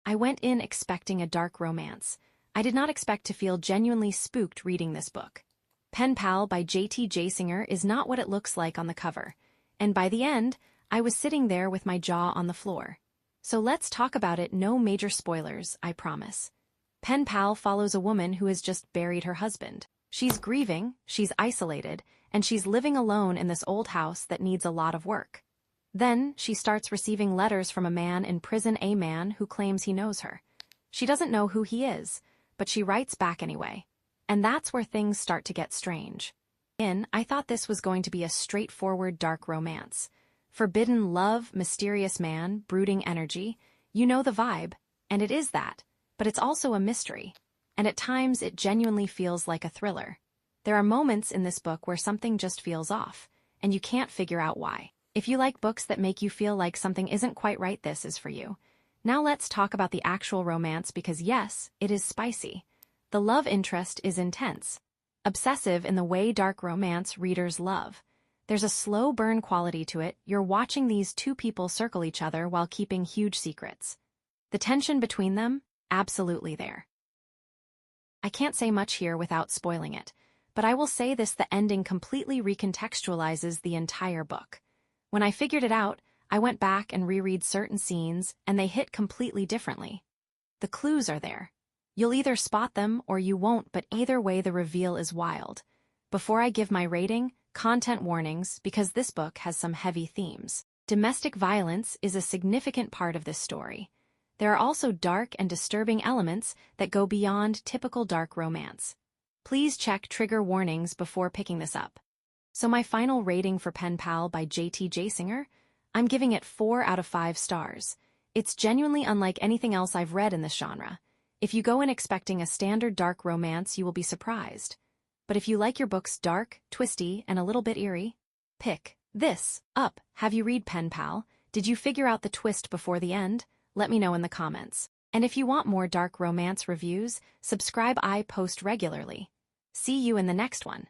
I went in expecting a dark romance. I did not expect to feel genuinely spooked reading this book. Pen Pal by J.T. Geissinger is not what it looks like on the cover. And by the end, I was sitting there with my jaw on the floor. So let's talk about it, no major spoilers, I promise. Pen Pal follows a woman who has just buried her husband. She's grieving, she's isolated, and she's living alone in this old house that needs a lot of work. Then, she starts receiving letters from a man in prison, a man who claims he knows her. She doesn't know who he is, but she writes back anyway. And that's where things start to get strange. I thought this was going to be a straightforward dark romance. Forbidden love, mysterious man, brooding energy. You know the vibe, and it is that, but it's also a mystery. And at times it genuinely feels like a thriller. There are moments in this book where something just feels off, and you can't figure out why. If you like books that make you feel like something isn't quite right, this is for you. Now let's talk about the actual romance because yes, it is spicy. The love interest is intense. Obsessive in the way dark romance readers love. There's a slow burn quality to it. You're watching these two people circle each other while keeping huge secrets. The tension between them, absolutely there. I can't say much here without spoiling it, but I will say this: the ending completely recontextualizes the entire book. When I figured it out, I went back and reread certain scenes, and they hit completely differently. The clues are there. You'll either spot them or you won't, but either way the reveal is wild. Before I give my rating, content warnings, because this book has some heavy themes. Domestic violence is a significant part of this story. There are also dark and disturbing elements that go beyond typical dark romance. Please check trigger warnings before picking this up. So my final rating for Pen Pal by J.T. Geissinger? I'm giving it 4 out of 5 stars. It's genuinely unlike anything else I've read in this genre. If you go in expecting a standard dark romance, you will be surprised. But if you like your books dark, twisty, and a little bit eerie, pick this up. Have you read Pen Pal? Did you figure out the twist before the end? Let me know in the comments. And if you want more dark romance reviews, subscribe. I post regularly. See you in the next one.